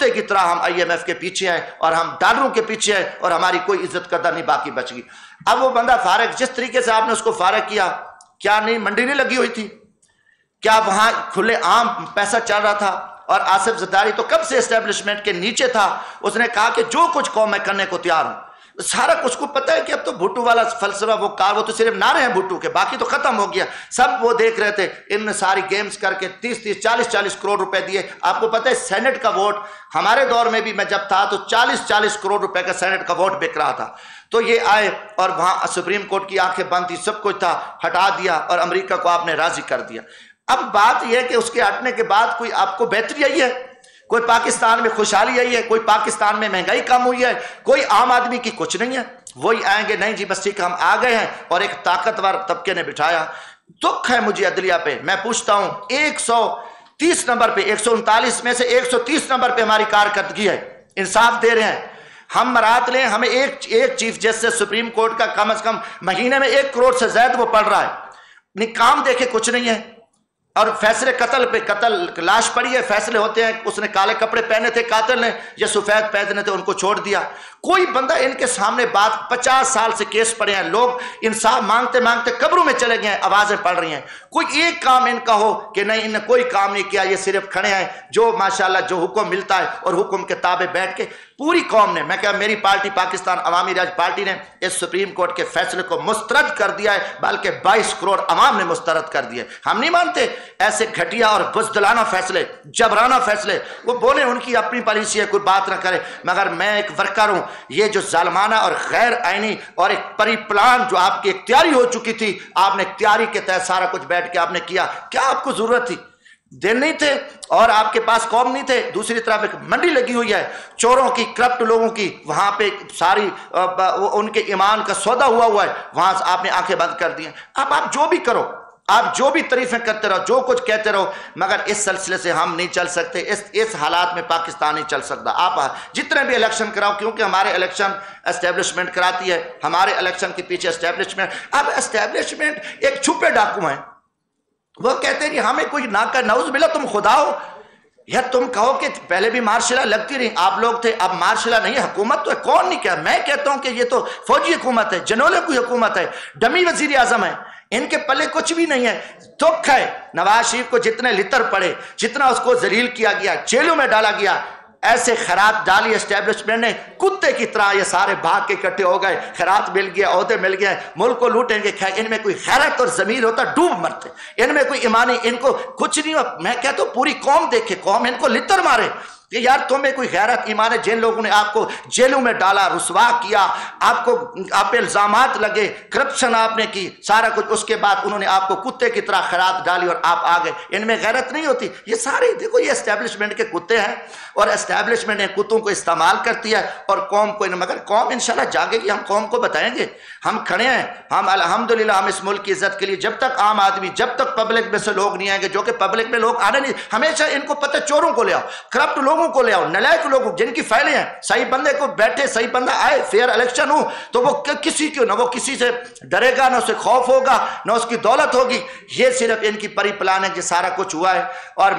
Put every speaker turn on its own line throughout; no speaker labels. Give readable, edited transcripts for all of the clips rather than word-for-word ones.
کتے کی طرح ہم IMF کے پیچھے ہیں اور ہم ڈالروں کے پیچھے ہیں اور ہماری کوئی عزت قدر نہیں باقی بچ گئی۔ اب وہ بندہ فارغ، جس طریقے سے آپ نے اس کو فارغ کیا، کیا نہیں منڈی نہیں لگی ہوئی تھی؟ کیا وہاں کھلے عام پیسہ چل رہا تھا؟ اور آصف زرداری تو کب سے اسٹیبلشمنٹ کے نیچے تھا، اس نے کہا کہ جو کچھ قوم میں کرنے کو تیار ہوں۔ سارا کچھ کو پتہ ہے کہ اب تو بھٹو والا فلسفہ وہ تو صرف نعرے ہیں بھٹو کے، باقی تو ختم ہو گیا۔ سب وہ دیکھ رہے تھے، ان نے ساری گیمز کر کے 30 40 کروڑ روپے دیے۔ آپ کو پتہ ہے سینٹ کا ووٹ ہمارے دور میں بھی میں جب تھا تو 40 کروڑ روپے کا سینٹ کا ووٹ بک رہا تھا۔ تو یہ آئے اور وہاں سپریم کورٹ کی آنکھیں بند تھی، سب کچھ تھا، ہٹا دیا اور امریکہ کو آپ نے راضی کر دیا۔ اب بات یہ ہے کہ اس کے ہٹنے کے بعد کوئی آپ کو بہتری آئی ہے؟ کوئی پاکستان میں خوشحالی آئی ہے؟ کوئی پاکستان میں مہنگائی کم ہوئی ہے؟ کوئی عام آدمی کی کچھ نہیں ہے۔ وہی آئیں گے، نہیں جی بس ٹھیک ہم آ گئے ہیں، اور ایک طاقتور طبقے نے بٹھایا۔ دکھ ہے مجھے عدلیہ پہ، میں پوچھتا ہوں 130 نمبر پہ، 139 میں سے 130 نمبر پہ ہماری کارکردگی ہے، انصاف دے رہے ہیں۔ ہم مرات لیں، ہمیں ایک چیف جسٹس سپریم کورٹ کا کم از کم مہینے میں 1 کروڑ سے زائد وہ پڑ رہا ہے، کام دیکھے کچھ نہیں ہے۔ اور فیصلے قتل لاش پڑی ہے، فیصلے ہوتے ہیں، اس نے کالے کپڑے پہنے تھے قاتل نے یا سفید پہنے تھے، ان کو چھوڑ دیا۔ کوئی بندہ ان کے سامنے بات 50 سال سے کیس پڑے ہیں، لوگ انصاف مانگتے مانگتے قبروں میں چلے گئے ہیں، آوازیں پڑ رہی ہیں، کوئی ایک کام ان کا ہو کہ نہیں ان نے کوئی کام نہیں کیا، یہ صرف کھڑے ہیں جو ماشاءاللہ جو حکم ملتا ہے اور حکم کے تابع بیٹھ کے پوری قوم نے، میں کہا میری پارٹی پاکستان عوامی راج پارٹی نے اس سپریم کورٹ کے فیصلے کو مسترد کر دیا ہے، بلکہ 22 کروڑ عوام نے مسترد کر دیا ہے۔ ہم نہیں مانتے ایسے گھٹیا اور بزدلانہ فیصلے، جبرانہ فیصلے، وہ بولے ان کی اپنی پالیسی ہے، کوئی بات نہ کرے، مگر میں ایک ورکر ہوں۔ یہ جو ظالمانہ اور غیر آئینی اور ایک پری پلان جو آپ کی اختیاری ہو چکی تھی، آپ نے اختیاری کے تحت سارا کچھ بیٹھ کے آپ نے کیا، کیا آپ کو ضرورت تھی؟ دن نہیں تھے اور آپ کے پاس قوم نہیں تھے۔ دوسری طرف ایک منڈی لگی ہوئی ہے چوروں کی، کرپٹ لوگوں کی، وہاں پہ ساری ان کے ایمان کا سودا ہوا ہے، وہاں سے آپ نے آنکھیں بند کر دی ہیں۔ اب آپ جو بھی کرو، آپ جو بھی تعریفیں کرتے رہو، جو کچھ کہتے رہو، مگر اس سلسلے سے ہم نہیں چل سکتے، اس حالات میں پاکستان نہیں چل سکتا۔ آپ جتنے بھی الیکشن کراؤ، کیونکہ ہمارے الیکشن اسٹیبلشمنٹ کراتی ہے، ہمارے الیکشن کے پیچھے اسٹیبلشمنٹ۔ اب اسٹیبلشمنٹ ایک چھپے ڈاکو ہیں، وہ کہتے ہیں کہ ہمیں کوئی نعوذ باللہ تم خدا ہو، یا تم کہو کہ پہلے بھی مارشلہ لگتی رہی، آپ لوگ تھے، اب مارشلہ نہیں، حکومت تو ہے، کون نہیں کہا؟ میں کہتا ہوں کہ یہ تو فوجی حکومت ہے، جنولے کی حکومت ہے، ڈمی وزیر اعظم ہے، ان کے پلے کچھ بھی نہیں ہے۔ دکھ ہے نواز شریف کو جتنے لتر پڑے، جتنا اس کو ذلیل کیا گیا، جیلوں میں ڈالا گیا، ایسے خیرات ڈالی اسٹیبلشمنٹ نے، کتے کی طرح یہ سارے بھاگ کے اکٹھے ہو گئے، خیرات مل گیا، عہدے مل گئے، ملک کو لوٹیں گے۔ ان میں کوئی خیرت اور ضمیر ہوتا ڈوب مرتے، ان میں کوئی ایمانی، ان کو کچھ نہیں ہو۔ میں کہتا ہوں پوری قوم دیکھے، قوم ان کو لتر مارے کہ یار تمہیں کوئی غیرت ایمان ہے؟ جن لوگوں نے آپ کو جیلوں میں ڈالا، رسوا کیا، آپ پہ الزامات لگے، کرپشن آپ نے کی، سارا کچھ، اس کے بعد انہوں نے آپ کو کتے کی طرح خیرات ڈالی اور آپ آ گئے۔ ان میں غیرت نہیں ہوتی؟ یہ سارے دیکھو یہ اسٹیبلشمنٹ کے کتے ہیں، اور اسٹیبلشمنٹ نے کتوں کو استعمال کرتی ہے اور قوم کو، مگر قوم انشاءاللہ جاگے گی، ہم قوم کو بتائیں گے، ہم کھڑے ہیں، ہم الحمدللہ ہم اس ملک کی عزت کے لیے، جب تک عام آدمی، جب تک پبلک میں سے لوگ نہیں آئیں گے، جو کہ پبلک میں لوگ آنے نہیں، ہمیشہ ان کو پتہ چوروں کو لے آؤ، کرپٹ لوگوں کو لے آؤ، نلائق لوگوں جن کی فائلیں ہیں، صحیح بندے کو بیٹھے، صحیح بندہ آئے، فیئر الیکشن ہو تو وہ کسی کو نہ وہ کسی سے ڈرے گا، نہ اسے خوف ہوگا، نہ اس کی دولت ہوگی۔ یہ صرف ان کی پری پلان ہے کہ سارا کچھ ہوا ہے۔ اور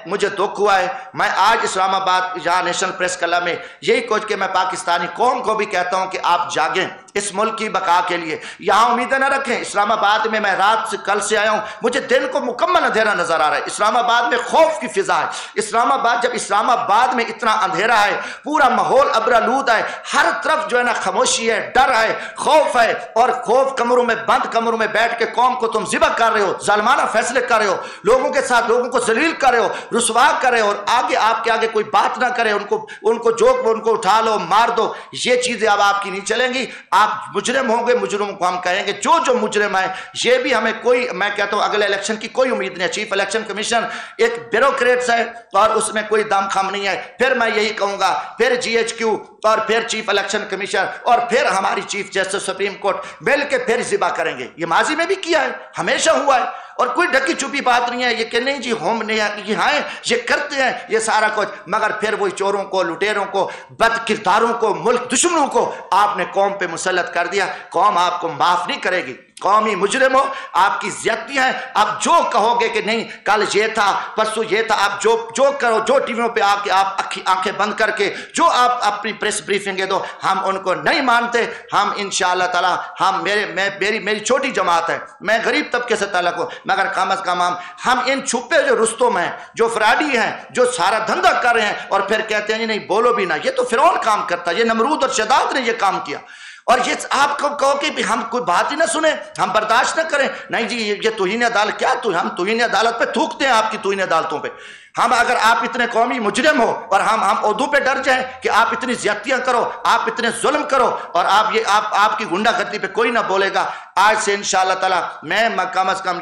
مجھے دکھ ہوا ہے، میں آج اسلام آباد یہاں نیشنل پریس کلب میں یہی کچھ کہ میں پاکستانی قوم کو بھی کہتا ہوں کہ آپ جاگیں اس ملک کی بقا کے لیے، یہاں امیدیں نہ رکھیں۔ اسلام آباد میں رات سے کل سے آیا ہوں، مجھے دن کو مکمل اندھیرا نظر آ رہا ہے۔ اسلام آباد میں خوف کی فضا ہے۔ اسلام آباد، جب اسلام آباد میں اتنا اندھیرا ہے، پورا ماحول ابرآلود ہے، ہر طرف جو ہے نا خاموشی ہے، ڈر ہے، خوف ہے، اور خوف کمروں میں بند کمروں میں بیٹھ کے قوم کو تم ذبح کر رہے ہو، ظالمانہ فیصلے کر رہے ہو، لوگوں کے ساتھ لوگوں کو ذلیل کر رہے ہو، رسوا کر رہے ہو، اور آگے آپ کے آگے کوئی بات نہ کرے، ان کو جوک ان کو اٹھا لو، مار دو۔ یہ چیزیں اب آپ کی نہیں چلیں گی۔ آپ مجرم ہوں گے، مجرموں کو ہم کہیں گے جو مجرم ہے، یہ بھی ہمیں کوئی، میں کہتا ہوں اگلے الیکشن کی کوئی امید نہیں ہے۔ چیف الیکشن کمیشن ایک بیوروکریٹس ہے اور اس میں کوئی دم خم نہیں ہے۔ پھر میں یہی کہوں گا، پھر GHQ اور پھر چیف الیکشن کمیشن اور پھر ہماری چیف جسٹس سپریم کورٹ مل کے پھر ذبح کریں گے۔ یہ ماضی میں بھی کیا ہے، ہمیشہ ہوا ہے، اور کوئی ڈھکی چھپی بات نہیں ہے یہ کہ نہیں جی ہم نہیں ہیں، یہ کرتے ہیں یہ سارا کچھ، مگر پھر وہی چوروں کو، لٹیروں کو، بد کرداروں کو، ملک دشمنوں کو آپ نے قوم پہ مسلط کر دیا۔ قوم آپ کو معاف نہیں کرے گی۔ قومی مجرم ہو، آپ کی زیادتیاں ہیں، آپ جو کہو گے کہ نہیں کل یہ تھا پرسوں یہ تھا، آپ جو کرو، جو ٹی ویوں پہ آ کے آپ آنکھیں بند کر کے جو آپ اپنی پریس بریفنگیں دو، ہم ان کو نہیں مانتے۔ ہم انشاءاللہ تعالی ہم میری چھوٹی جماعت ہے، میں غریب طبقے سے تعلق ہوں، مگر کم از کم ہم ان چھپے جو رستم ہیں، جو فراڈی ہیں، جو سارا دھندا کر رہے ہیں اور پھر کہتے ہیں نہیں بولو بھی نہ، یہ تو فرعون کام کرتا ہے، یہ نمرود اور شداد نے یہ کام کیا، اور یہ آپ کو کہو کہ ہم کوئی بات ہی نہ سنیں، ہم برداشت نہ کریں، نہیں جی یہ توہین عدالت کیا، ہم توہین عدالت پہ تھوکتے ہیں، آپ کی توہین عدالتوں پہ۔ ہم اگر آپ اتنے قومی مجرم ہو اور ہم عہدوں پہ ڈر جائیں کہ آپ اتنی زیادتیاں کرو، آپ اتنے ظلم کرو اور آپ کی غنڈہ گردی پہ کوئی نہ بولے گا، آج سے انشاءاللہ تعالی میں کم از کم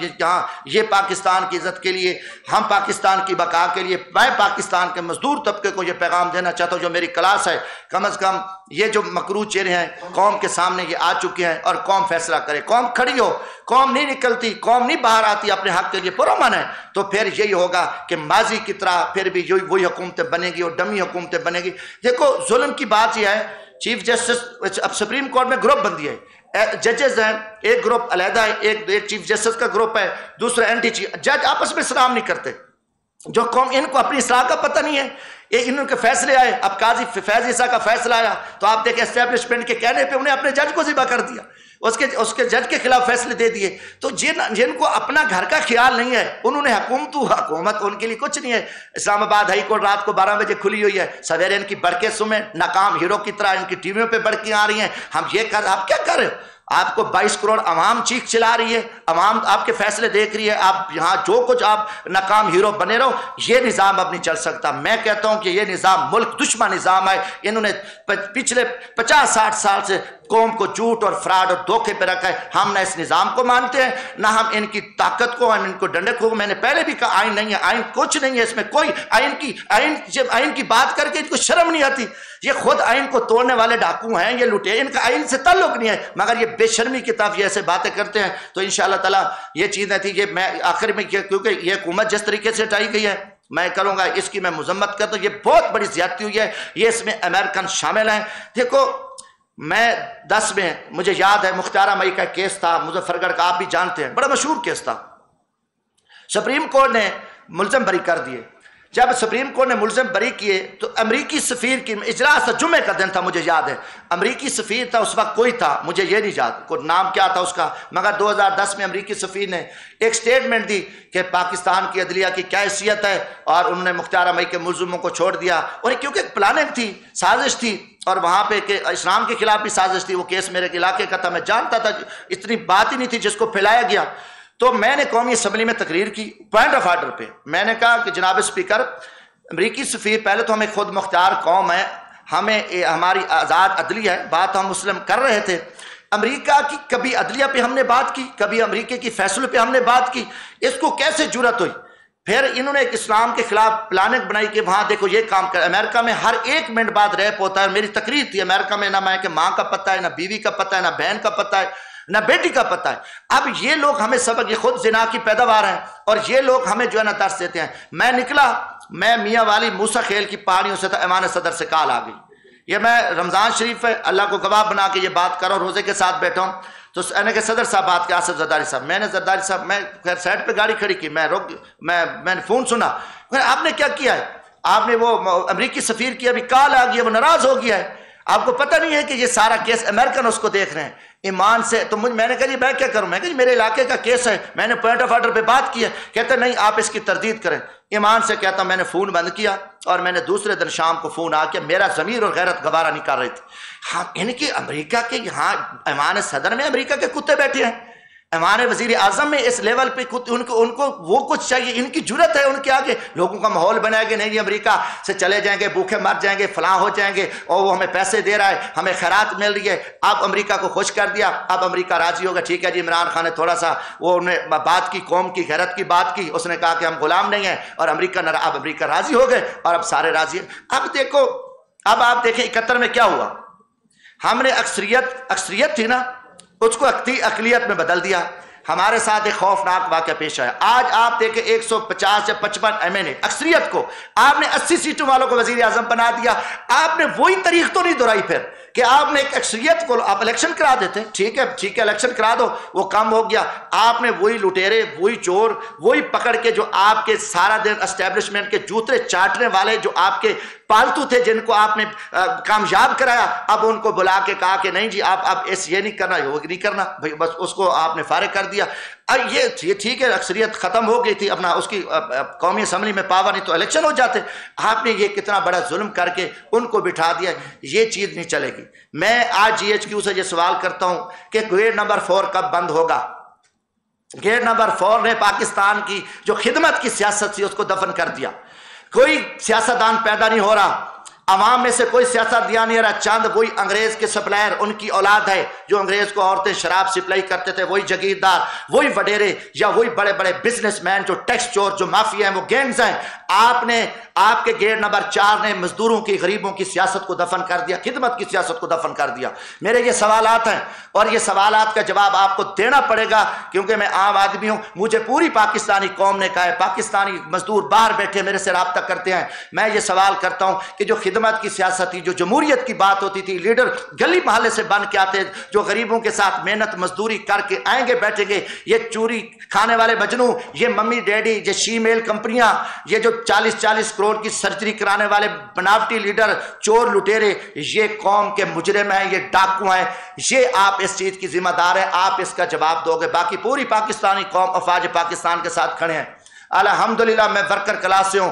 یہ پاکستان کی عزت کے لیے، ہم پاکستان کی بقا کے لیے، میں پاکستان کے مزدور طبقے کو یہ پیغام دینا چاہتا ہوں، جو میری کلاس ہے، کم از کم یہ جو مکروہ چہرے ہیں قوم کے سامنے یہ آ چکے ہیں، اور قوم فیصلہ کرے، قوم کھڑی ہو، قوم نہیں نکلتی، قوم نہیں باہر آتی اپنے حق کے لیے پرامن ہے، تو پھر یہی ہوگا کہ ماضی کی طرح پھر بھی وہی حکومتیں بنے گی اور ڈمی حکومتیں بنے گی۔ دیکھو ظلم کی بات یہ ہے، چیف جسٹس اب سپریم کورٹ میں گروپ بندی ہے، ججز ہیں، ایک گروپ علیحدہ ہے، ایک چیف جسٹس کا گروپ ہے، دوسرا اینٹی چیف، جج آپس میں سلام نہیں کرتے، جو قوم ان کو اپنی اصلاح کا پتہ نہیں ہے، ان کے فیصلے آئے، اب قاضی فیض عیسیٰ کا فیصلہ آیا تو آپ دیکھیں اسٹیبلشمنٹ کے کہنے پہ انہیں اپنے جج کو ذبح کر دیا، اس کے جج کے خلاف فیصلے دے دیے۔ تو جن کو اپنا گھر کا خیال نہیں ہے، انہوں نے حکومت ان کے لیے کچھ نہیں ہے۔ اسلام آباد ہائی کورٹ رات کو 12 بجے کھلی ہوئی ہے، سویرے ان کی بڑکیں سنیں، ناکام ہیرو کی طرح ان کی ٹی ویوں پہ بڑکیں آ رہی ہیں، آپ کیا کر رہے ہو؟ آپ کو 22 کروڑ عوام چیخ چلا رہی ہے، عوام آپ کے فیصلے دیکھ رہی ہے، آپ یہاں جو کچھ آپ ناکام ہیرو بنے رہو، یہ نظام اب نہیں چل سکتا۔ میں کہتا ہوں کہ یہ نظام ملک دشمن نظام ہے، انہوں نے پچھلے 50-60 سال سے قوم کو جھوٹ اور فراڈ اور دھوکے پہ رکھا ہے۔ ہم نہ اس نظام کو مانتے ہیں، نہ ہم ان کی طاقت کو، ہم ان کو ڈنڈے کو، میں نے پہلے بھی کہا آئین نہیں ہے، آئین کچھ نہیں ہے، اس میں کوئی جب آئین کی بات کر کے ان کو شرم نہیں آتی، یہ خود آئین کو توڑنے والے ڈاکو ہیں، یہ لٹے، ان کا آئین سے تعلق نہیں ہے، مگر یہ بے شرمی کی طرف یہ ایسے باتیں کرتے ہیں۔ تو انشاءاللہ تعالیٰ یہ چیزیں تھی، یہ میں آخر میں کیونکہ یہ حکومت جس طریقے سے ہٹائی گئی ہے، میں کروں گا اس کی میں مذمت کرتا ہوں، یہ بہت بڑی زیادتی ہوئی ہے، یہ اس میں امریکن شامل ہیں۔ دیکھو میں 10 میں مجھے یاد ہے مختارہ مئی کا کیس تھا، مظفر گڑھ کا، آپ بھی جانتے ہیں، بڑا مشہور کیس تھا، سپریم کورٹ نے ملزم بری کر دیے۔ جب سپریم کورٹ نے ملزم بری کیے تو امریکی سفیر کی اجلاس تھا، جمعے کا دن تھا، مجھے یاد ہے، امریکی سفیر تھا اس وقت، کوئی تھا مجھے یہ نہیں یاد کوئی نام کیا تھا اس کا، مگر 2010 میں امریکی سفیر نے ایک سٹیٹمنٹ دی کہ پاکستان کی عدلیہ کی کیا حیثیت ہے، اور انہوں نے مختارہ مئی کے ملزموں کو چھوڑ دیا، اور کیونکہ ایک پلاننگ تھی، سازش تھی، اور وہاں پہ کہ اسلام کے خلاف بھی سازش تھی، وہ کیس میرے علاقے کا تھا، میں جانتا تھا، اتنی بات ہی نہیں تھی جس کو پھیلایا گیا۔ تو میں نے قومی اسمبلی میں تقریر کی پوائنٹ آف آرڈر پہ، میں نے کہا کہ جناب اسپیکر، امریکی سفیر، پہلے تو ہمیں خود مختار قوم ہے، ہمیں ہماری آزاد عدلیہ ہے، بات ہم مسلم کر رہے تھے، امریکہ کی کبھی عدلیہ پہ ہم نے بات کی، کبھی امریکہ کی فیصلوں پہ ہم نے بات کی، اس کو کیسے جرأت ہوئی؟ پھر انہوں نے ایک اسلام کے خلاف پلاننگ بنائی کہ وہاں دیکھو یہ کام کر، امریکہ میں ہر 1 منٹ بعد ریپ ہوتا ہے، میری تقریر تھی امریکہ میں، نہ میں کہ ماں کا پتہ ہے، نہ بیوی کا پتہ ہے، نہ بہن کا پتہ ہے، نہ بیٹی کا پتہ ہے۔ اب یہ لوگ ہمیں سبق، یہ خود زنا کی پیداوار ہیں، اور یہ لوگ ہمیں جو ہے نا درس دیتے ہیں۔ میں نکلا، میں میاں والی موسیٰ خیل کی پہاڑیوں سے تھا، ایوان صدر سے کال آ گئی، یہ میں رمضان شریف ہے، اللہ کو گواہ بنا کے یہ بات کر رہا ہوں، روزے کے ساتھ بیٹھا ہوں، تو میں نے کہا صدر صاحب بات کیا، آصف زرداری صاحب، میں نے زرداری صاحب، میں خیر سائڈ پہ گاڑی کھڑی کی، میں نے فون سنا، آپ نے کیا کیا ہے، آپ نے وہ امریکی سفیر کی ابھی کال آ گئی ہے، وہ ناراض ہو گیا ہے، آپ کو پتہ نہیں ہے کہ یہ سارا کیس امریکن اس کو دیکھ رہے ہیں ایمان سے۔ تو میں نے کہا جی میں کیا کروں، میں کہا جی میرے علاقے کا کیس ہے، میں نے پوائنٹ آف آرڈر پہ بات کی ہے، کہتے نہیں آپ اس کی تردید کریں۔ ایمان سے کہتا میں نے فون بند کیا، اور میں نے دوسرے دن شام کو فون آ کے، میرا ضمیر اور غیرت گوارا نہیں کر رہی تھی، ہاں ان کی امریکہ کے یہاں ایوان صدر میں امریکہ کے کتے بیٹھے ہیں، ایوان وزیر اعظم میں اس لیول پہ ان کو وہ کچھ چاہیے، ان کی جرت ہے ان کے آگے، لوگوں کا ماحول بنائے گے، نہیں جی امریکہ سے چلے جائیں گے، بھوکے مر جائیں گے، فلاں ہو جائیں گے، اور وہ ہمیں پیسے دے رہا ہے، ہمیں خیرات مل رہی ہے۔ اب امریکہ کو خوش کر دیا، اب امریکہ راضی ہوگا، ٹھیک ہے جی عمران خان نے تھوڑا سا وہ انہیں بات کی، قوم کی غیرت کی بات کی، اس نے کہا کہ ہم غلام نہیں ہیں، اور اب امریکہ راضی ہو گئے، اور اب سارے راضی ہیں۔ اب دیکھو، اب آپ دیکھیں 71 میں کیا ہوا، ہم نے اکثریت تھی نا، اس کو اقلیت میں بدل دیا، ہمارے ساتھ ایک خوفناک واقعہ پیش آیا۔ آج آپ دیکھیں 150 یا 55 MNA اکثریت کو آپ نے 80 سیٹوں والوں کو وزیر اعظم بنا دیا، آپ نے وہی تاریخ تو نہیں دہرائی، پھر کہ آپ نے ایک اکثریت کو آپ الیکشن کرا دیتے، ٹھیک ہے الیکشن کرا دو، وہ کم ہو گیا، آپ نے وہی لٹیرے، وہی چور، وہی پکڑ کے جو آپ کے سارا دن اسٹیبلشمنٹ کے جوتے چاٹنے والے جو آپ کے پالتو تھے جن کو آپ نے کامیاب کرایا، اب ان کو بلا کے کہا کہ نہیں جی آپ یہ نہیں کرنا، وہ نہیں کرنا، بھائی بس اس کو آپ نے فارغ کر دیا۔ اب یہ ٹھیک ہے اکثریت ختم ہو گئی تھی، اپنا اس کی قومی اسمبلی میں پاور نہیں تو الیکشن ہو جاتے، آپ نے یہ کتنا بڑا ظلم کر کے ان کو بٹھا دیا، یہ چیز نہیں چلے گی۔ میں آج جی ایچ کیو سے یہ سوال کرتا ہوں کہ گیٹ نمبر 4 کب بند ہوگا؟ گیٹ نمبر 4 نے پاکستان کی جو خدمت کی سیاست تھی اس کو دفن کر دیا، کوئی سیاستدان پیدا نہیں ہو رہا، عوام میں سے کوئی سیاست دیا نہیں رہا، چند وہی انگریز کے سپلائر ان کی اولاد ہے جو انگریز کو عورتیں شراب سپلائی کرتے تھے، وہی جگیردار، وہی وڈیرے یا وہی بڑے بڑے بزنس مین جو ٹیکس چور، جو مافیا ہیں، وہ گینگز ہیں۔ آپ کے گیٹ نمبر 4 نے مزدوروں کی، غریبوں کی سیاست کو دفن کر دیا، خدمت کی سیاست کو دفن کر دیا۔ میرے یہ سوالات ہیں اور یہ سوالات کا جواب آپ کو دینا پڑے گا، کیونکہ میں عام آدمی ہوں، مجھے پوری پاکستانی قوم نے کہا ہے، پاکستانی مزدور باہر بیٹھے میرے سے رابطہ کرتے ہیں، میں یہ سوال کرتا ہوں کہ جو خدمت کی سیاست تھی، جو جمہوریت کی بات ہوتی تھی، لیڈر گلی محلے سے بن کے آتے جو غریبوں کے ساتھ محنت مزدوری کر کے آئیں گے بیٹھیں گے، یہ چوری کھانے والے مجنوں، یہ ممی ڈیڈی، یہ شی میل کمپنیاں، یہ جو 40 کروڑ کی سرجری کرانے والے بناوٹی لیڈر، چور لٹیرے، یہ قوم کے مجرم ہیں، یہ ڈاکو ہیں، یہ آپ اس چیز کی ذمہ دار ہیں، آپ اس کا جواب دو گے۔ باقی پوری پاکستانی قوم افواج پاکستان کے ساتھ کھڑے ہیں۔ الحمدللہ میں ورکر کلاس سے ہوں،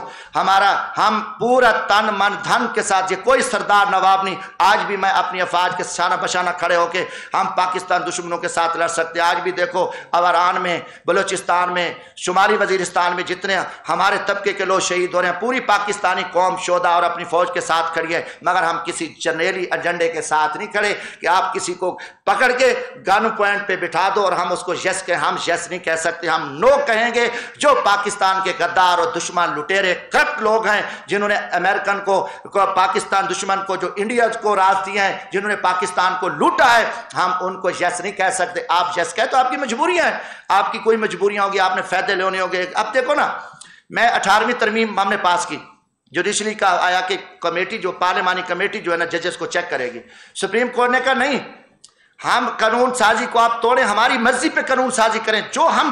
ہم پورا تن من دھن کے ساتھ، یہ کوئی سردار نواب نہیں، آج بھی میں اپنی افواج کے شانہ بشانہ کھڑے ہو کے ہم پاکستان دشمنوں کے ساتھ لڑ سکتے ہیں۔ آج بھی دیکھو اوران میں، بلوچستان میں، شمالی وزیرستان میں جتنے ہمارے طبقے کے لوگ شہید ہو رہے ہیں، پوری پاکستانی قوم شہداء اور اپنی فوج کے ساتھ کھڑی ہے، مگر ہم کسی جرنیلی ایجنڈے کے ساتھ نہیں کھڑے کہ آپ کسی کو پکڑ کے گن پوائنٹ پہ بٹھا دو اور ہم اس کو یس کہیں۔ ہم یس نہیں کہہ سکتے، ہم نو کہیں گے۔ جو پاکستان کے غدار اور دشمن لٹیرے کرپٹ لوگ ہیں، جنہوں نے امریکن کو، پاکستان دشمن کو، جو انڈیا کو راز دیے ہیں، جنہوں نے پاکستان کو لوٹا ہے، ہم ان کو یس نہیں کہہ سکتے۔ آپ یس کہے تو آپ کی مجبوریاں ہیں، آپ کی کوئی مجبوریاں ہوگی، آپ نے فائدے لینے ہوگے۔ اب دیکھو نا، میں 18ویں ترمیم ہم نے پاس کی، جوڈیشری کا آیا کہ کمیٹی، جو پارلیمانی کمیٹی جو ہے نا ججز کو چیک کرے گی، سپریم کورٹ نے کہا نہیں، ہم قانون سازی کو آپ توڑیں، ہماری مرضی پہ قانون سازی کریں، جو ہم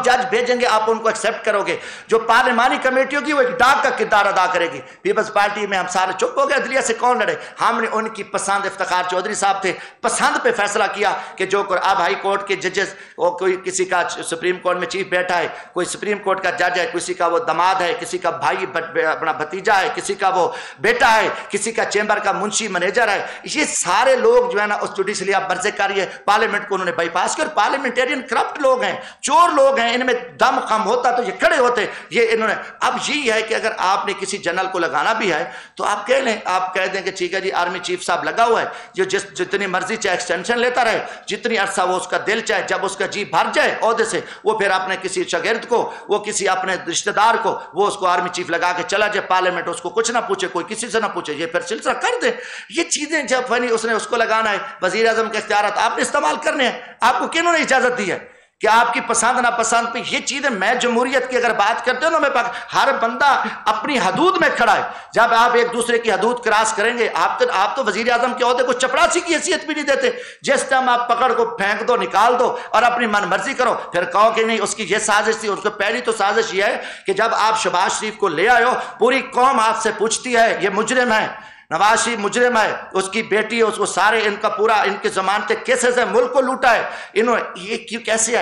جج بھیجیں گے آپ ان کو ایکسیپٹ کرو گے۔ جو پارلیمانی کمیٹی ہوگی وہ ایک ڈاک کا کردار ادا کرے گی۔ پیپلز پارٹی میں ہم سارے چپ ہو گئے، عدلیہ سے کون لڑے؟ ہم نے ان کی پسند، افتخار چودھری صاحب تھے، پسند پہ فیصلہ کیا کہ جو اب ہائی کورٹ کے ججز، وہ کوئی کسی کا سپریم کورٹ میں چیف بیٹھا ہے، کوئی سپریم کورٹ کا جج ہے، کسی کا وہ داماد ہے، کسی کا بھائی اپنا بھتیجا ہے، کسی کا وہ بیٹا ہے، کسی کا چیمبر کا منشی منیجر ہے، یہ سارے لوگ جو ہے نا اس جوڈیشری آپ برزے کریے، پارلیمنٹ کو انہوں نے بائی پاس کر۔ پارلیمنٹیرین کرپٹ لوگ ہیں، چور لوگ ہیں، ان میں دم خم ہوتا تو یہ کھڑے ہوتے۔ یہ انہوں نے اب یہی ہے کہ اگر آپ نے کسی جنرل کو لگانا بھی ہے تو آپ کہہ لیں، آپ کہہ دیں کہ ٹھیک ہے جی آرمی چیف صاحب لگا ہوا ہے، جو جتنی مرضی چاہے ایکسٹینشن لیتا رہے، جتنی عرصہ وہ اس کا دل چاہے، جب اس کا جی بھر جائے عہدے سے، وہ پھر اپنے کسی شاگرد کو، وہ کسی اپنے رشتہ دار کو، وہ اس کو آرمی چیف لگا کے چلا جائے، پارلیمنٹ اس کو کچھ نہ پوچھے، کوئی کسی سے نہ پوچھے، یہ پھر سلسلہ کر دے۔ یہ چیزیں جب اس نے اس کو لگانا ہے، وزیر اعظم کے اختیارات آپ نے استعمال کرنے ہیں، آپ کو کنہوں نے اجازت دی ہے کہ آپ کی پسند نہ پسند پہ یہ چیزیں؟ میں جمہوریت کی اگر بات کرتے ہو نا، میں ہر بندہ اپنی حدود میں کھڑا ہے۔ جب آپ ایک دوسرے کی حدود کراس کریں گے، آپ تو وزیر اعظم کے عہدے کو چپڑاسی کی حیثیت بھی نہیں دیتے۔ جس ٹائم آپ پکڑ کو پھینک دو، نکال دو اور اپنی من مرضی کرو، پھر کہو کہ نہیں اس کی یہ سازش تھی۔ اس کو پہلی تو سازش یہ ہے کہ جب آپ شہباز شریف کو لے آئے ہو، پوری قوم آپ سے پوچھتی ہے یہ مجرم ہے، نواز شریف مجرم ہے، اس کی بیٹی، اس کو سارے ان کا پورا ان کے ضمانتیں کیسز ہیں، ملک کو لوٹا ہے انہوں نے، یہ کیوں کیسے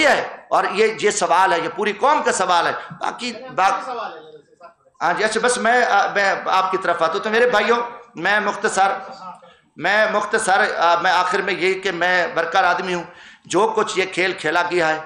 ہے؟ اور یہ سوال ہے، یہ پوری قوم کا سوال ہے۔ باقی ہاں جی، اچھا بس میں آپ کی طرف آتا ہوں۔ تو میرے بھائیوں، میں آخر میں یہی کہ میں ورکر آدمی ہوں، جو کچھ یہ کھیل کھیلا گیا ہے،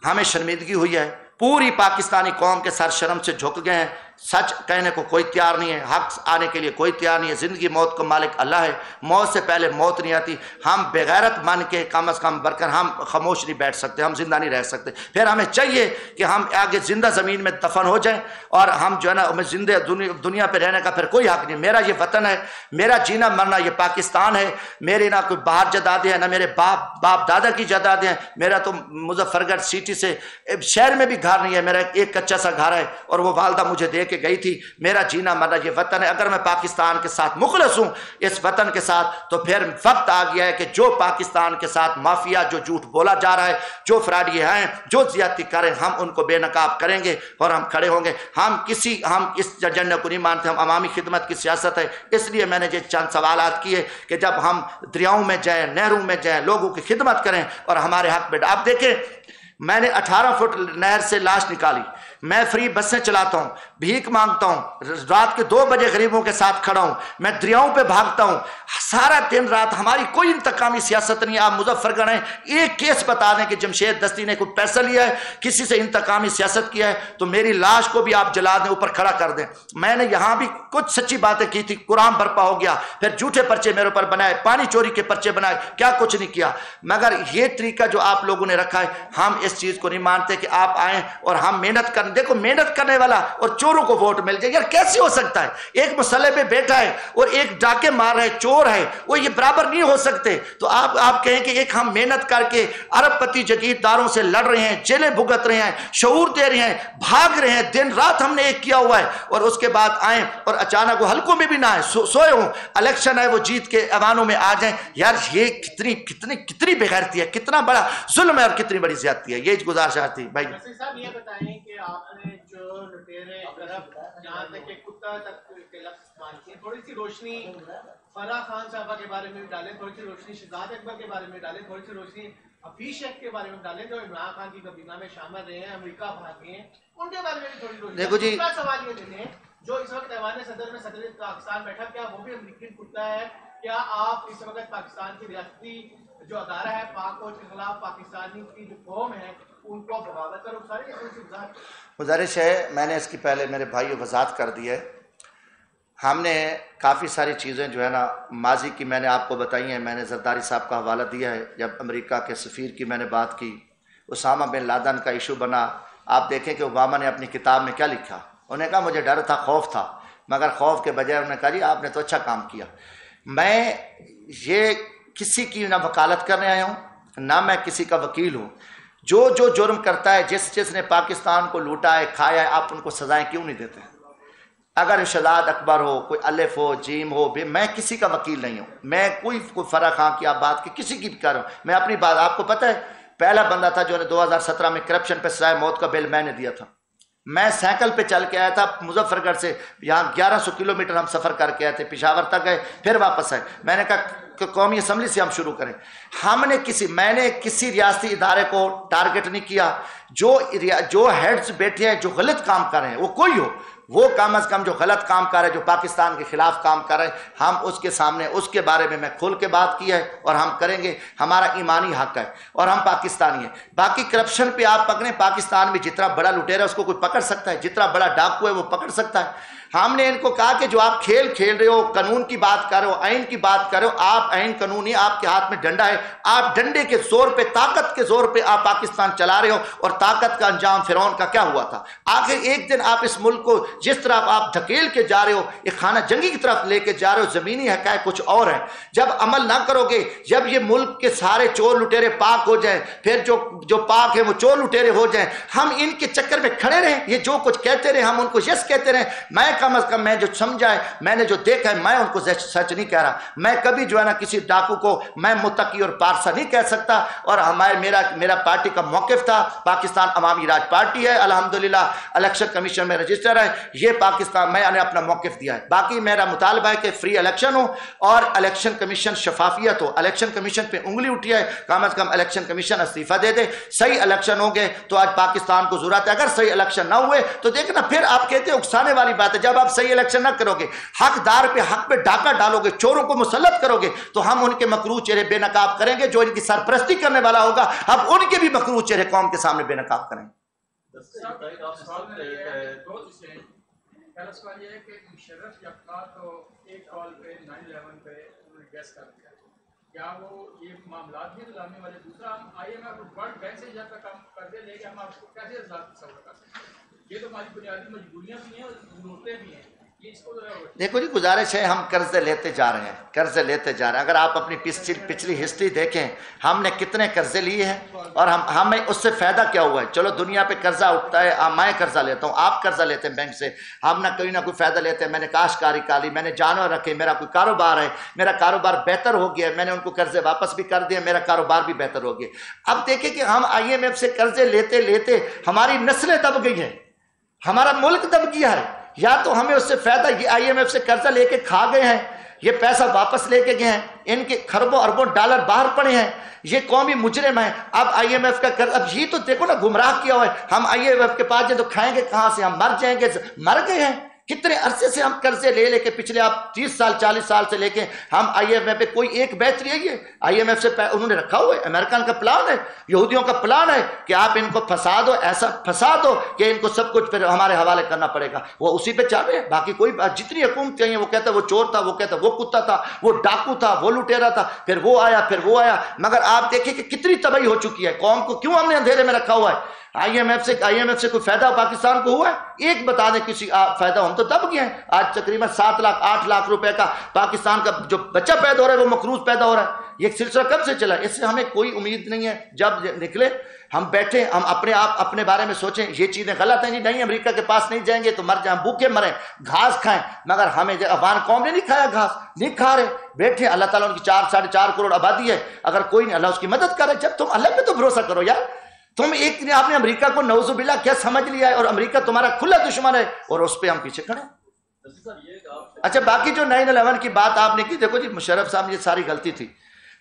ہمیں شرمندگی ہوئی ہے، پوری پاکستانی قوم کے سر شرم سے جھک گئے ہیں، سچ کہنے کو کوئی تیار نہیں ہے، حق آنے کے لیے کوئی تیار نہیں ہے۔ زندگی موت کا مالک اللہ ہے، موت سے پہلے موت نہیں آتی۔ ہم بغیرت مان کے کم از کم برکر ہم خاموش نہیں بیٹھ سکتے، ہم زندہ نہیں رہ سکتے۔ پھر ہمیں چاہیے کہ ہم آگے زندہ زمین میں دفن ہو جائیں، اور ہم جو ہے نا ہمیں زندہ دنیا پہ رہنے کا پھر کوئی حق نہیں۔ میرا یہ وطن ہے، میرا جینا مرنا یہ پاکستان ہے، میرے نہ کوئی باہر جدادیں ہیں، نہ میرے باپ دادا کی جدادیں ہیں۔ میرا تو مظفر گڑھ سٹی سے شہر میں بھی گھر نہیں ہے، میرا ایک کچا سا گھر ہے، اور وہ والدہ مجھے دیکھ کے گئی تھی میرا جینا مرنا یہ وطن ہے، اگر میں پاکستان کے ساتھ مخلص ہوں اس وطن کے ساتھ تو پھر وقت آ گیا ہے کہ جو پاکستان کے ساتھ مافیا جو جھوٹ بولا جا رہا ہے، جو فراڈی ہیں، جو زیادتی کریں، ہم ان کو بے نقاب کریں گے اور ہم کھڑے ہوں گے۔ ہم اس ایجنڈے کو نہیں مانتے، ہم عوامی خدمت کی سیاست ہے۔ اس لیے میں نے یہ چند سوالات کیے کہ جب ہم دریاؤں میں جائیں، نہروں میں جائیں، لوگوں کی خدمت کریں اور ہمارے حق میں آپ دیکھیں میں نے 18 فٹ نہر سے لاش نکالی، میں فری بسیں چلاتا ہوں، بھیک مانگتا ہوں، رات کے 2 بجے غریبوں کے ساتھ کھڑا ہوں، میں دریاؤں پہ بھاگتا ہوں سارا دن رات۔ ہماری کوئی انتقامی سیاست نہیں ہے۔ آپ مظفر گڑھ ہیں، ایک کیس بتا دیں کہ جمشید دستی نے کوئی پیسہ لیا ہے، کسی سے انتقامی سیاست کیا ہے تو میری لاش کو بھی آپ جلا دیں، اوپر کھڑا کر دیں۔ میں نے یہاں بھی کچھ سچی باتیں کی تھی، قرآن برپا ہو گیا، پھر جھوٹے پرچے میرے اوپر بنائے، پانی چوری کے پرچے بنائے، کیا کچھ نہیں کیا۔ مگر یہ طریقہ جو آپ لوگوں نے رکھا ہے، ہم اس چیز کو نہیں مانتے کہ آپ آئیں اور ہم محنت کریں۔ دیکھو محنت کرنے والا اور چوروں کو ووٹ مل جائے، یار کیسے ہو سکتا ہے؟ ایک مسئلے پہ بیٹھا ہے اور ایک ڈاکے مار رہے چور ہے، وہ یہ برابر نہیں ہو سکتے۔ تو آپ کہیں کہ ایک ہم محنت کر کے ارب پتی جگیرداروں سے لڑ رہے ہیں، جیلیں بھگت رہے ہیں، شعور دے رہے ہیں، بھاگ رہے ہیں، دن رات ہم نے ایک کیا ہوا ہے، اور اس کے بعد آئیں اور اچانک وہ حلقوں میں بھی نہ آئیں، سوئے ہوں، الیکشن ہے وہ جیت کے ایوانوں میں آ جائیں۔ یار یہ کتنی بغیرتی ہے، کتنا بڑا ظلم ہے اور کتنی بڑی زیادتی ہے۔ یہ گزارش تھی بھائی۔
صاحب یہ بتائیں کہ آپ نے جو لٹیرے جہاں تک کہ کتا تک کے لفظ استعمال کیے، تھوڑی سی روشنی فرح خان صاحبہ کے بارے میں ڈالیں، تھوڑی سی روشنی شہزاد اکبر کے بارے میں ڈالیں، تھوڑی سی روشنی حفیظ شیخ کے بارے میں ڈالیں جو عمران خان کی کابینہ میں شامل رہے ہیں، امریکہ بھاگے ہیں، ان کے بارے میں بھی تھوڑی روشنی۔
دیکھو جی،
دوسرا سوال یہ لے لیں جو اس وقت ایوان صدر میں صدر پاکستان بیٹھا، کیا وہ بھی امریکی کتا ہے؟ کیا آپ اس وقت پاکستان کی ریاستی جو ادارہ ہے پاک فوج کے خلاف پاکستانی کی جو قوم ہے ان کو بغاوت کرو سارے
گزارش ہے؟ میں نے اس کی پہلے میرے بھائی وضاحت کر دی ہے۔ ہم نے کافی ساری چیزیں جو ہے نا ماضی کی میں نے آپ کو بتائی ہیں۔ میں نے زرداری صاحب کا حوالہ دیا ہے، جب امریکہ کے سفیر کی میں نے بات کی، اسامہ بن لادن کا ایشو بنا، آپ دیکھیں کہ اوباما نے اپنی کتاب میں کیا لکھا۔ انہوں نے کہا مجھے ڈر تھا، خوف تھا، مگر خوف کے بجائے انہوں نے کہا جی آپ نے تو اچھا کام کیا۔ میں یہ کسی کی نہ وکالت کرنے آیا ہوں، نہ میں کسی کا وکیل ہوں۔ جو جرم کرتا ہے، جس نے پاکستان کو لوٹا ہے، کھایا ہے، آپ ان کو سزائیں کیوں نہیں دیتے؟ اگر شہزاد اکبر ہو، کوئی الف ہو، جیم ہو، میں کسی کا وکیل نہیں ہوں۔ میں کوئی فرح خان کی آپ بات کی کسی کی بھی کر رہا ہوں، میں اپنی بات آپ کو پتہ ہے پہلا بندہ تھا جو نے 2017 میں کرپشن پہ سزائے موت کا بل میں نے دیا تھا۔ میں سائیکل پہ چل کے آیا تھا مظفر گڑھ سے، یہاں 1100 کلومیٹر ہم سفر کر کے آئے تھے، پشاور تک گئے پھر واپس آئے۔ میں نے کہا کہ قومی اسمبلی سے ہم شروع کریں۔ میں نے کسی ریاستی ادارے کو ٹارگٹ نہیں کیا۔ جو ہیڈز بیٹھے ہیں جو غلط کام کر رہے ہیں، وہ کوئی ہو، وہ کم از کم جو غلط کام کر رہے ہیں، جو پاکستان کے خلاف کام کر رہے ہیں، ہم اس کے سامنے اس کے بارے میں کھول کے بات کی ہے اور ہم کریں گے۔ ہمارا ایمانی حق ہے اور ہم پاکستانی ہیں۔ باقی کرپشن پہ آپ پکڑیں، پاکستان میں جتنا بڑا لٹیرا اس کو کوئی پکڑ سکتا ہے، جتنا بڑا ڈاکو ہے وہ پکڑ سکتا ہے۔ ہم نے ان کو کہا کہ جو آپ کھیل رہے ہو، قانون کی بات کر رہے ہو، آئین کی بات کر رہے ہو، آپ آئین قانون نہیں، آپ کے ہاتھ میں ڈنڈا ہے، آپ ڈنڈے کے زور پہ، طاقت کے زور پہ آپ پاکستان چلا رہے ہو، اور طاقت کا انجام فرعون کا کیا ہوا تھا؟ آخر ایک دن آپ اس ملک کو جس طرح آپ دھکیل کے جا رہے ہو، ایک خانہ جنگی کی طرف لے کے جا رہے ہو، زمینی حقائق کچھ اور ہیں۔ جب عمل نہ کرو گے، جب یہ ملک کے سارے چور لٹیرے پاک ہو جائیں، پھر جو پاک ہیں وہ چور لٹیرے ہو جائیں، ہم ان کے چکر میں کھڑے رہیں، یہ جو کچھ کہتے رہے ہم ان کو یس کہتے رہیں۔ میں کم از کم میں جو سمجھا ہے، میں نے جو دیکھا ہے، میں ان کو سچ نہیں کہہ رہا۔ میں کبھی جو ہے نا کسی ڈاکو کو میں متقی اور پارسا نہیں کہہ سکتا، اور میرا پارٹی کا موقف تھا، پاکستان عوامی راج پارٹی ہے، الحمدللہ الیکشن کمیشن میں رجسٹر ہے، یہ پاکستان میں نے اپنا موقف دیا ہے۔ باقی میرا مطالبہ ہے کہ فری الیکشن ہو اور الیکشن کمیشن شفافیت ہو۔ الیکشن کمیشن پہ انگلی اٹھی ہے، کم از کم الیکشن کمیشن استعفیٰ دے دے۔ صحیح الیکشن ہوں گے تو آج پاکستان کو ضرورت ہے۔ اگر صحیح الیکشن نہ ہوئے تو دیکھنا پھر آپ کہتے ہیں اکسانے والی بات ہے، جب آپ صحیح الیکشن نہ کرو گے، حقدار پہ حق پہ ڈاکہ ڈالو گے، چوروں کو مسلط کرو گے، تو ہم ان کے مکروہ چہرے بے نقاب کریں گے۔ جو ان کی سرپرستی کرنے والا ہوگا، اب ان کے بھی مکروہ چہرے قوم کے سامنے بے نقاب کریں گے۔
پہلا سوال یہ ہے کہ مشرف یکتا تو ایک کال پہ 9/11 پہ انہوں نے گیس کر دیا، کیا وہ یہ معاملات بھی لانے والے؟ دوسرا، ہم IMF ورلڈ بینک سے جب تک ہم قرضے لے کے ہم آپ کو کیسے تصور کر سکتے ہیں؟ یہ تو ہماری بنیادی مجبوریاں بھی ہیں اور ضرورتیں بھی ہیں،
دیکھو جی گزارش ہے، ہم قرضے لیتے جا رہے ہیں، قرضے لیتے جا رہے ہیں. اگر آپ اپنی پچھلی ہسٹری دیکھیں ہم نے کتنے قرضے لیے ہیں اور ہمیں اس سے فائدہ کیا ہوا ہے. چلو دنیا پہ قرضہ اٹھتا ہے، میں قرضہ لیتا ہوں، آپ قرضہ لیتے ہیں بینک سے، ہم نہ کوئی فائدہ لیتے ہیں. میں نے کاشتکاری کالی، میں نے جانور رکھے، میرا کوئی کاروبار ہے، میرا کاروبار بہتر ہو گیا، میں نے ان کو قرضے واپس بھی کر دیا، میرا کاروبار بھی بہتر ہو گیا. اب دیکھیں کہ ہم IMF سے قرضے لیتے لیتے ہماری نسلیں دب گئی ہیں، ہمارا ملک دب گیا ہے. یا تو ہمیں اس سے فائدہ، یہ IMF سے قرضہ لے کے کھا گئے ہیں، یہ پیسہ واپس لے کے گئے ہیں، ان کے خربوں اربوں ڈالر باہر پڑے ہیں، یہ قومی مجرم ہیں. اب IMF کا قرض، اب یہ تو دیکھو نا گمراہ کیا ہوا ہے. ہم IMF کے پاس جائیں تو کھائیں گے کہاں سے؟ ہم مر جائیں گے. مر گئے ہیں. کتنے عرصے سے ہم قرضے لے لے کے، پچھلے آپ 30 سال 40 سال سے لے کے ہم IMF پہ کوئی ایک بیچ رہی ہے. IMF سے انہوں نے رکھا ہوا ہے، امریکن کا پلان ہے، یہودیوں کا پلان ہے کہ آپ ان کو پھنسا دو، ایسا پھنسا دو کہ ان کو سب کچھ پھر ہمارے حوالے کرنا پڑے گا. وہ اسی پہ چل رہے ہیں. باقی کوئی جتنی حکومت چاہیے، وہ کہتا ہے وہ چور تھا، وہ کہتا ہے وہ کتا تھا، وہ ڈاکو تھا، وہ لٹیرا تھا، پھر وہ آیا، پھر وہ آیا. مگر آپ دیکھیں کہ کتنی تباہی ہو چکی ہے. قوم کو کیوں ہم نے اندھیرے میں رکھا ہوا ہے؟ IMF سے کوئی فائدہ پاکستان کو ہوا ہے؟ ایک بتا دیں کسی فائدہ. ہم تو دب گئے ہیں. آج تقریباً 7 لاکھ 8 لاکھ روپے کا پاکستان کا جو بچہ پیدا ہو رہا ہے وہ مقروض پیدا ہو رہا ہے. یہ سلسلہ کب سے چلا؟ اس سے ہمیں کوئی امید نہیں ہے. جب نکلے ہم بیٹھے، ہم اپنے بارے میں سوچیں یہ چیزیں غلط ہیں جی، نہیں امریکہ کے پاس نہیں جائیں گے تو مر جائیں، بھوکے مریں، گھاس کھائیں. مگر ہمیں افغان قوم نے نہیں کھایا گھاس، نہیں کھا رہے. بیٹھے، اللہ تعالیٰ ان کی 4.5 کروڑ آبادی ہے. اگر کوئی نہیں، اللہ اس کی مدد کرے. جب تم اللہ پہ تو بھروسہ کرو یار. تم آپ نے امریکہ کو نعوذ باللہ کیا سمجھ لیا ہے، اور امریکہ تمہارا کھلا دشمن ہے، اور اس پہ ہم پیچھے کھڑے ہیں. اچھا باقی جو 9/11 کی بات آپ نے کی، دیکھو جی مشرف صاحب یہ ساری غلطی تھی.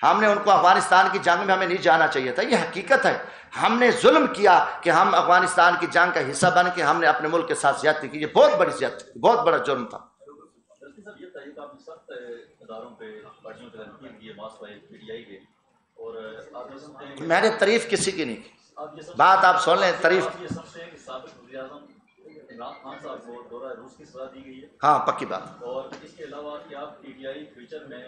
ہم نے ان کو افغانستان کی جنگ میں ہمیں نہیں جانا چاہیے تھا. یہ حقیقت ہے. ہم نے ظلم کیا کہ ہم افغانستان کی جنگ کا حصہ بن کے ہم نے اپنے ملک کے ساتھ زیادتی کی. یہ بہت بڑی زیادتی تھی، بہت بڑا جرم تھا. میں نے تعریف کسی کی نہیں کی. بات آپ سن لیں. تعریف ہاں پکی بات.
اور اس کے علاوہ کہ آپ PTI فیوچر میں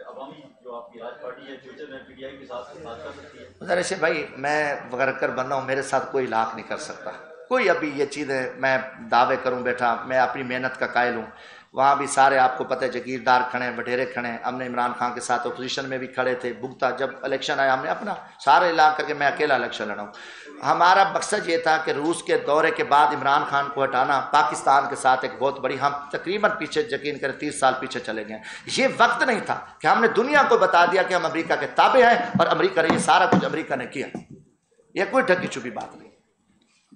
عوامی جو آپ کی راج پارٹی ہے فیوچر میں PTI کے ساتھ بات کر سکتی ہے؟
مدرسے بھائی میں ورکر بنا ہوں، میرے ساتھ کوئی لاکھ نہیں کر سکتا. کوئی ابھی یہ چیزیں میں دعوے کروں بیٹھا، میں اپنی محنت کا قائل ہوں. وہاں بھی سارے آپ کو پتہ ہے جگیردار کھڑے ہیں، وڈیرے کھڑے ہیں. ہم نے عمران خان کے ساتھ اپوزیشن میں بھی کھڑے تھے. بھگتا جب الیکشن آیا ہم نے اپنا سارے لا کر کے میں اکیلا الیکشن لڑا ہوں. ہمارا مقصد یہ تھا کہ روس کے دورے کے بعد عمران خان کو ہٹانا، پاکستان کے ساتھ ایک بہت بڑی، ہم تقریباً پیچھے یقین کریں 30 سال پیچھے چلے گئے. یہ وقت نہیں تھا کہ ہم نے دنیا کو بتا دیا کہ ہم امریکہ کے تابع ہیں اور امریکہ نے یہ سارا کچھ امریکہ نے کیا. یہ کوئی ڈھکی چھپی بات نہیں،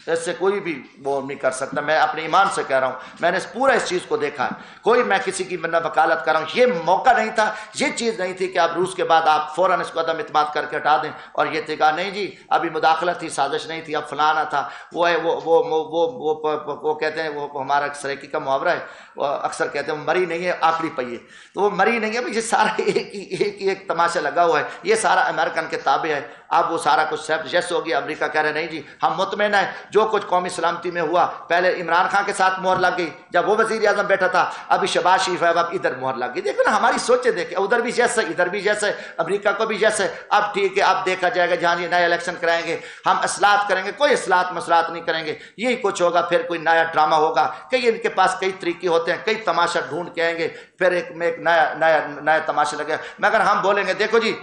اس سے کوئی بھی وہ نہیں کر سکتا. میں اپنے ایمان سے کہہ رہا ہوں، میں نے پورا اس چیز کو دیکھا ہے. کوئی میں کسی کی نہ وکالت کر رہا ہوں. یہ موقع نہیں تھا، یہ چیز نہیں تھی کہ آپ روس کے بعد آپ فوراً اس کو عدم اعتماد کر کے ہٹا دیں اور یہ تھی کہا نہیں جی ابھی مداخلت تھی، سازش نہیں تھی، اب فلانا تھا. وہ ہے وہ کہتے ہیں، وہ ہمارا سریکی کا محاورہ ہے، وہ اکثر کہتے ہیں وہ مری نہیں ہے آخری پہیے. تو وہ مری نہیں ہے. یہ سارا ایک تماشا لگا ہوا ہے. یہ سارا امریکن کے تابع ہے. اب وہ سارا کچھ جیسے ہو گیا. امریکہ کہہ رہے نہیں جی ہم مطمئن ہیں جو کچھ قومی سلامتی میں ہوا. پہلے عمران خان کے ساتھ مہر لگ گئی جب وہ وزیر اعظم بیٹھا تھا، ابھی شہباز شریف ہے اب ادھر مہر لگ گئی. دیکھو نا ہماری سوچیں، دیکھیں ادھر بھی جیسے ادھر بھی جیسے، امریکہ کو بھی جیسے. اب ٹھیک ہے اب دیکھا جائے گا جہاں یہ نئے الیکشن کرائیں گے ہم اصلاحات کریں گے. کوئی اصلاحات مسلاحات نہیں کریں گے. یہی کچھ ہوگا، پھر کوئی نیا ڈرامہ ہوگا. کئی ان کے پاس کئی طریقے ہوتے ہیں، کئی تماشا ڈھونڈ کے آئیں گے، پھر ایک نیا تماشا لگے. مگر ہم بولیں گے دیکھو جی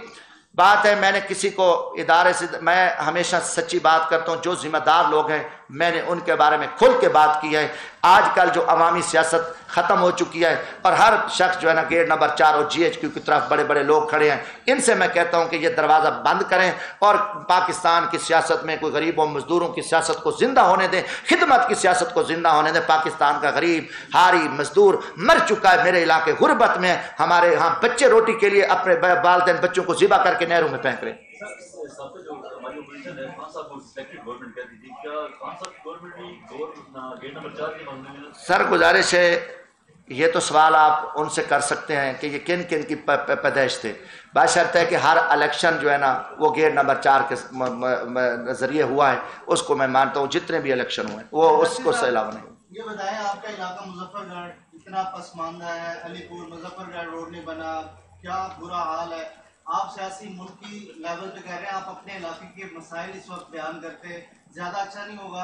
بات ہے، میں نے کسی کو ادارے سے، میں ہمیشہ سچی بات کرتا ہوں. جو ذمہ دار لوگ ہیں میں نے ان کے بارے میں کھل کے بات کی ہے. آج کل جو عوامی سیاست ختم ہو چکی ہے اور ہر شخص جو ہے نا گیٹ نمبر 4 اور GHQ کی طرف بڑے بڑے لوگ کھڑے ہیں. ان سے میں کہتا ہوں کہ یہ دروازہ بند کریں اور پاکستان کی سیاست میں کوئی غریبوں مزدوروں کی سیاست کو زندہ ہونے دیں، خدمت کی سیاست کو زندہ ہونے دیں. پاکستان کا غریب ہاری مزدور مر چکا ہے. میرے علاقے غربت میں، ہمارے ہاں بچے روٹی کے لیے اپنے والدین بچوں کو ذبح کر کے نہروں میں پھینک رہے. سر گزارش ہے، یہ تو سوال آپ ان سے کر سکتے ہیں کہ یہ کن کن کی پیدائش تھے. بشرط ہے کہ ہر الیکشن جو ہے نا وہ گیٹ نمبر 4 کے ذریعے ہوا ہے. اس کو میں مانتا ہوں جتنے بھی الیکشن ہوئے وہ اس کو سے علاوہ نہیں.
یہ بتائیں آپ کا علاقہ مظفر گڑھ اتنا پسماندہ ہے، علی پور مظفر گڑھ روڈ نہیں بنا، کیا برا حال ہے. آپ سیاسی ملکی لیول پہ کہہ رہے ہیں، آپ اپنے علاقے کے مسائل اس وقت بیان کرتے، زیادہ اچھا نہیں ہوگا.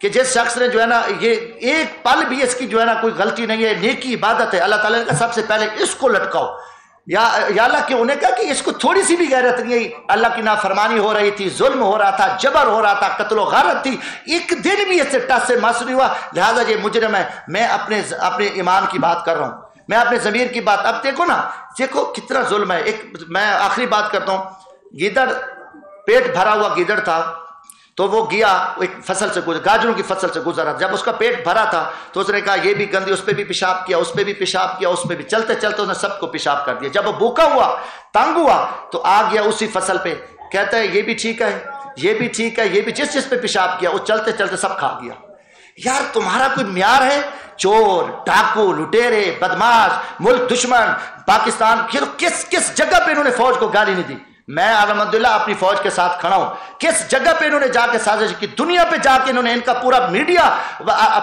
کہ جس شخص نے جو ہے نا یہ ایک پل بھی اس کی جو ہے نا کوئی غلطی نہیں ہے، نیکی عبادت ہے، اللہ تعالیٰ نے کہا سب سے پہلے اس کو لٹکاؤ. یا اللہ کہ انہیں کہا کہ اس کو تھوڑی سی بھی غیرت نہیں ہے، اللہ کی نافرمانی ہو رہی تھی، ظلم ہو رہا تھا، جبر ہو رہا تھا، قتل و غارت تھی، ایک دن بھی اس سے ٹس سے مس نہیں ہوا، لہٰذا یہ مجرم ہے. میں اپنے ایمان کی بات کر رہا ہوں، میں اپنے ضمیر کی بات. اب دیکھو نا، دیکھو کتنا ظلم ہے. ایک میں آخری بات کرتا ہوں. گیدڑ، پیٹ بھرا ہوا گیدڑ تھا، تو وہ گیا ایک فصل سے گزر، گاجروں کی فصل سے گزرا. جب اس کا پیٹ بھرا تھا تو اس نے کہا یہ بھی گندی، اس پہ بھی پیشاب کیا، اس پہ بھی پیشاب کیا، اس پہ بھی، چلتے چلتے اس نے سب کو پیشاب کر دیا. جب وہ بھوکا ہوا، تنگ ہوا، تو آ گیا اسی فصل پہ، کہتا ہے یہ بھی ٹھیک ہے، یہ بھی ٹھیک ہے، یہ بھی، جس پہ پیشاب کیا وہ چلتے چلتے سب کھا گیا. یار تمہارا کوئی معیار ہے؟ چور، ڈاکو، لٹیرے، بدماش، ملک دشمن، پاکستان کس جگہ پہ انہوں نے فوج کو گالی نہیں دی؟ میں الحمدللہ اپنی فوج کے ساتھ کھڑا ہوں. کس جگہ پہ انہوں نے جا کے سازش کی؟ دنیا پہ جا کے انہوں نے، ان کا پورا میڈیا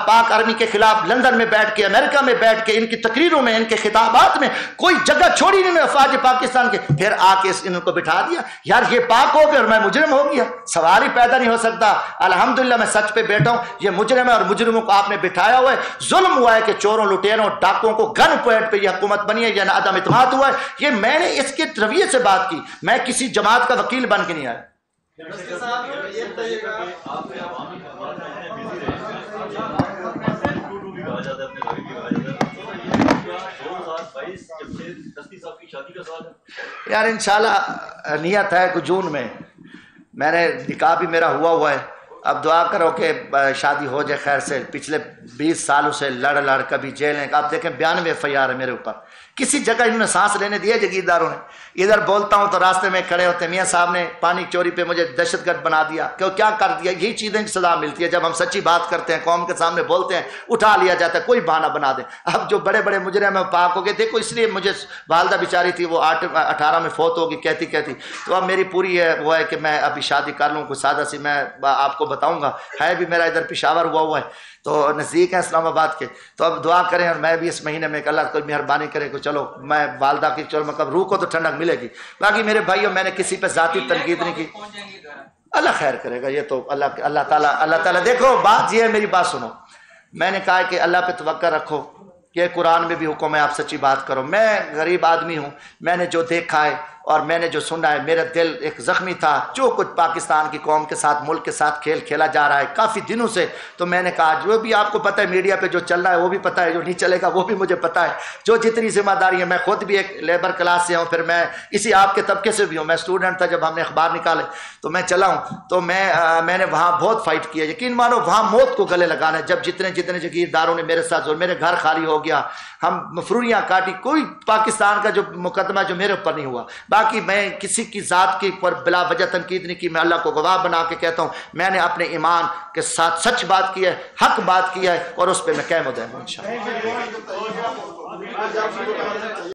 پاک آرمی کے خلاف لندن میں بیٹھ کے، امریکہ میں بیٹھ کے، ان کی تقریروں میں، ان کے خطابات میں کوئی جگہ چھوڑی نہیں افواج پاکستان کے. پھر آ کے ان کو بٹھا دیا. یار یہ پاک ہو گیا اور میں مجرم ہو گیا، سوال ہی پیدا نہیں ہو سکتا. الحمدللہ میں سچ پہ بیٹھا ہوں. یہ مجرم ہے اور مجرموں کو آپ نے بٹھایا ہوا ہے. ظلم ہوا ہے کہ چوروں، لٹیروں، ڈاکوں کو گن پوائنٹ پہ یہ حکومت بنی ہے، یہ عدم اعتماد ہوا ہے. یہ میں نے اس کے رویے سے بات کی، میں کسی جماعت کا وکیل بن کے نہیں آیا. یار انشاءاللہ نیت ہے کہ جون میں، میں نے نکاح بھی میرا ہوا ہے. اب دعا کرو کہ شادی ہو جائے خیر سے. پچھلے 20 سالوں سے لڑ کبھی جیلیں. آپ دیکھیں 92 FIR ہے میرے اوپر. کسی جگہ انہوں نے سانس لینے دیا جگیرداروں نے. ادھر بولتا ہوں تو راستے میں کھڑے ہوتے ہیں، میاں صاحب نے پانی چوری پہ مجھے دہشت گرد بنا دیا. کیا کر دیا؟ یہی چیزیں سزا ملتی ہے. جب ہم سچی بات کرتے ہیں، قوم کے سامنے بولتے ہیں، اٹھا لیا جاتا ہے، کوئی بہانہ بنا دے. اب جو بڑے بڑے مجرم ہیں پاک ہو گئے. دیکھو اس لیے مجھے والدہ بیچاری تھی، وہ 18 میں فوت ہوگی کہتی. تو اب میری پوری وہ ہے کہ میں ابھی شادی کر لوں کوئی سادہ سی. میں آپ کو بتاؤں گا، ہے بھی میرا ادھر پشاور ہوا ہے، تو نزدیک ہے اسلام آباد کے. تو اب دعا کریں، اور میں بھی اس مہینے میں اللہ کوئی مہربانی کرے کہ چلو میں والدہ کی، چلو مطلب روح کو تو ٹھنڈک ملے گی. باقی میرے بھائیوں، میں نے کسی پہ ذاتی تنقید نہیں کی. اللہ خیر کرے گا. یہ تو اللہ تعالیٰ دیکھو بات یہ ہے، میری بات سنو. میں نے کہا کہ اللہ پہ توکل رکھو. یہ قرآن میں بھی حکم ہے آپ سچی بات کرو. میں غریب آدمی ہوں، میں نے جو دیکھا ہے اور میں نے جو سنا ہے، میرا دل ایک زخمی تھا جو کچھ پاکستان کی قوم کے ساتھ، ملک کے ساتھ کھیل کھیلا جا رہا ہے کافی دنوں سے. تو میں نے کہا جو بھی آپ کو پتہ ہے میڈیا پہ جو چل رہا ہے وہ بھی پتہ ہے، جو نہیں چلے گا وہ بھی مجھے پتہ ہے. جو جتنی ذمہ داری ہے، میں خود بھی ایک لیبر کلاس سے ہوں، پھر میں اسی آپ کے طبقے سے بھی ہوں. میں اسٹوڈنٹ تھا جب ہم نے اخبار نکالے تو میں چلا ہوں. تو میں نے وہاں بہت فائٹ کیا. یقین مانو وہاں موت کو گلے لگانا ہے. جب جتنے جگیرداروں نے میرے ساتھ، اور میرے گھر خالی ہو گیا، ہم مفروریاں کاٹی، کوئی پاکستان کا جو مقدمہ جو میرے اوپر نہیں ہوا. باقی میں کسی کی ذات کی پر بلا وجہ تنقید نہیں کی. میں اللہ کو گواہ بنا کے کہتا ہوں، میں نے اپنے ایمان کے ساتھ سچ بات کی ہے، حق بات کی ہے، اور اس پہ میں قائم و دائم ہوں انشاءاللہ.